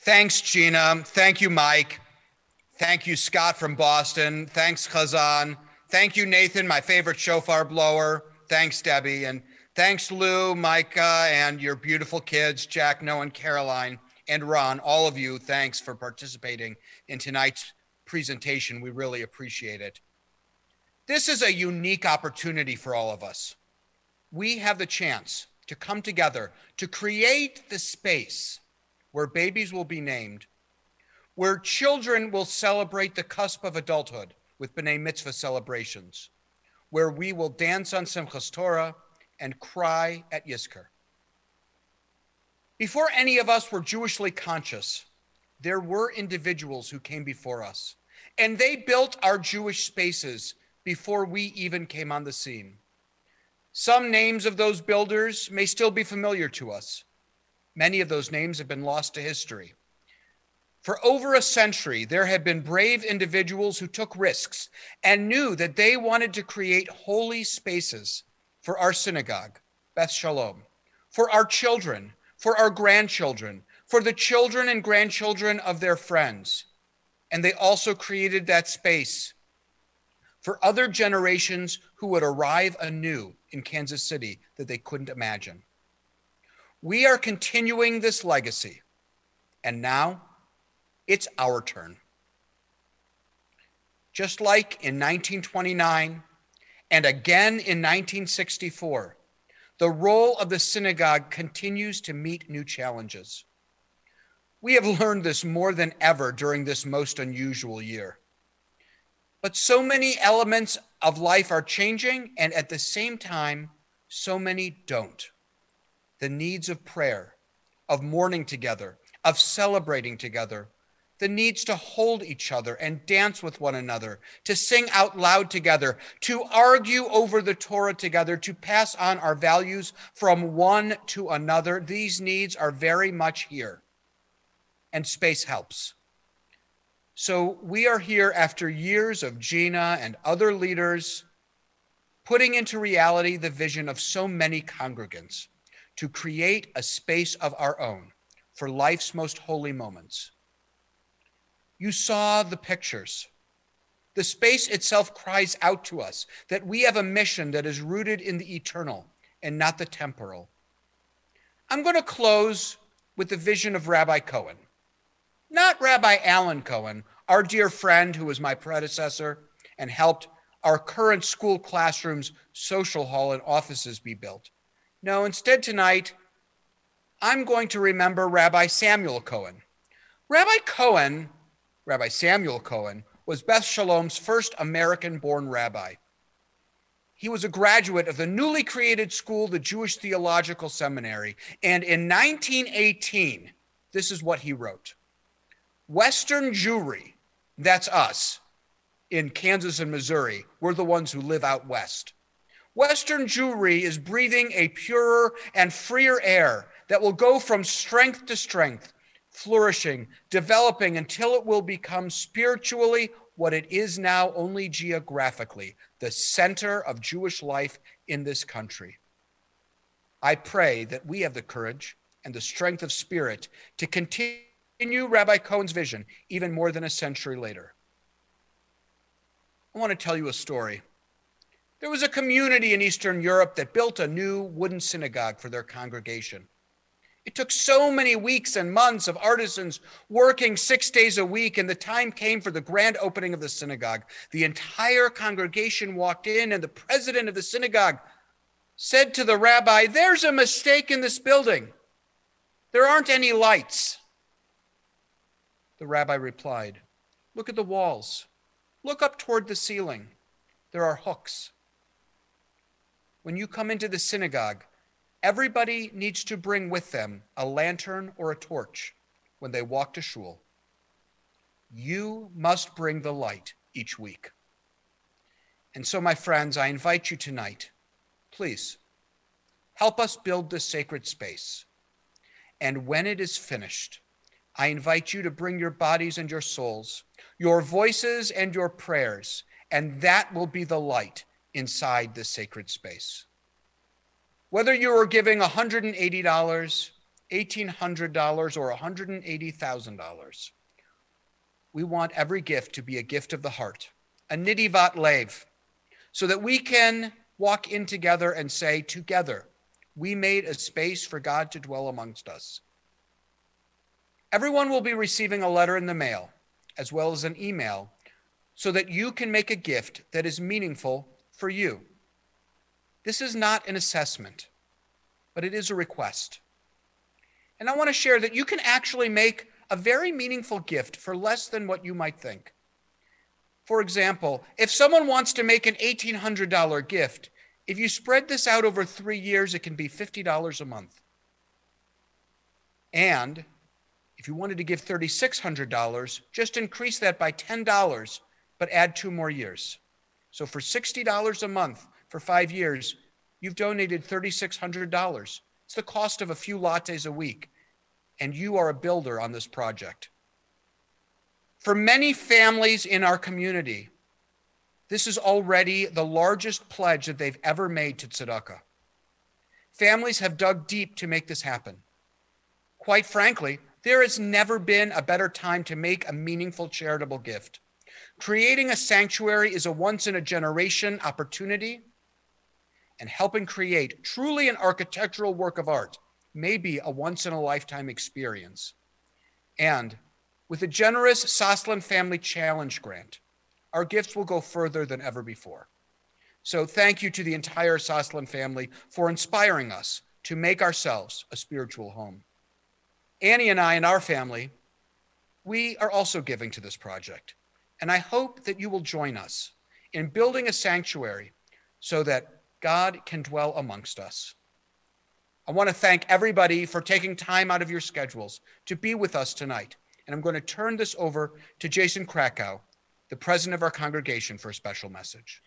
Thanks, Gina. Thank you, Mike. Thank you, Scott from Boston. Thanks, Khazan. Thank you, Nathan, my favorite shofar blower. Thanks, Debbie. And thanks, Lou, Micah, and your beautiful kids, Jack, Noah, and Caroline, and Ron. All of you, thanks for participating in tonight's presentation. We really appreciate it. This is a unique opportunity for all of us. We have the chance to come together to create the space where babies will be named, where children will celebrate the cusp of adulthood with B'nai Mitzvah celebrations, where we will dance on Simchas Torah and cry at Yizkor. Before any of us were Jewishly conscious, there were individuals who came before us, and they built our Jewish spaces before we even came on the scene. Some names of those builders may still be familiar to us. Many of those names have been lost to history. For over a century, there have been brave individuals who took risks and knew that they wanted to create holy spaces for our synagogue, Beth Shalom, for our children, for our grandchildren, for the children and grandchildren of their friends. And they also created that space for other generations who would arrive anew in Kansas City that they couldn't imagine. We are continuing this legacy, and now it's our turn. Just like in 1929 and again in 1964, the role of the synagogue continues to meet new challenges. We have learned this more than ever during this most unusual year. But so many elements of life are changing, and at the same time, so many don't. The needs of prayer, of mourning together, of celebrating together, the needs to hold each other and dance with one another, to sing out loud together, to argue over the Torah together, to pass on our values from one to another. These needs are very much here, and space helps. So we are here after years of Gina and other leaders putting into reality the vision of so many congregants to create a space of our own for life's most holy moments. You saw the pictures. The space itself cries out to us that we have a mission that is rooted in the eternal and not the temporal. I'm going to close with the vision of Rabbi Cohen. Not Rabbi Alan Cohen, our dear friend who was my predecessor and helped our current school classrooms, social hall, and offices be built. No, instead tonight, I'm going to remember Rabbi Samuel Cohen. Rabbi Samuel Cohen, was Beth Shalom's first American-born rabbi. He was a graduate of the newly created school, the Jewish Theological Seminary, and in 1918, this is what he wrote. Western Jewry, that's us in Kansas and Missouri, we're the ones who live out west. Western Jewry is breathing a purer and freer air that will go from strength to strength, flourishing, developing until it will become spiritually what it is now only geographically, the center of Jewish life in this country. I pray that we have the courage and the strength of spirit to continue Rabbi Cohen's vision even more than a century later. I want to tell you a story. There was a community in Eastern Europe that built a new wooden synagogue for their congregation. It took so many weeks and months of artisans working 6 days a week, and the time came for the grand opening of the synagogue. The entire congregation walked in, and the president of the synagogue said to the rabbi, "There's a mistake in this building. There aren't any lights." The rabbi replied, "Look at the walls. Look up toward the ceiling. There are hooks. When you come into the synagogue, everybody needs to bring with them a lantern or a torch when they walk to shul. You must bring the light each week." And so, my friends, I invite you tonight, please, help us build this sacred space. And when it is finished, I invite you to bring your bodies and your souls, your voices and your prayers, and that will be the light inside this sacred space. Whether you are giving $180, $1,800 or $180,000. We want every gift to be a gift of the heart, a nitivat lev, so that we can walk in together and say, together, we made a space for God to dwell amongst us. Everyone will be receiving a letter in the mail, as well as an email, so that you can make a gift that is meaningful for you. This is not an assessment, but it is a request. And I want to share that you can actually make a very meaningful gift for less than what you might think. For example, if someone wants to make an $1,800 gift, if you spread this out over 3 years, it can be $50 a month. And if you wanted to give $3,600, just increase that by $10, but add 2 more years. So for $60 a month for 5 years, you've donated $3,600. It's the cost of a few lattes a week, and you are a builder on this project. For many families in our community, this is already the largest pledge that they've ever made to tzedakah. Families have dug deep to make this happen. Quite frankly, there has never been a better time to make a meaningful charitable gift. Creating a sanctuary is a once-in-a-generation opportunity, and helping create truly an architectural work of art may be a once-in-a-lifetime experience. And with a generous Soslan Family Challenge grant, our gifts will go further than ever before. So thank you to the entire Soslan family for inspiring us to make ourselves a spiritual home. Annie and I and our family, we are also giving to this project. And I hope that you will join us in building a sanctuary so that God can dwell amongst us. I want to thank everybody for taking time out of your schedules to be with us tonight. And I'm going to turn this over to Jason Krakow, the president of our congregation, for a special message.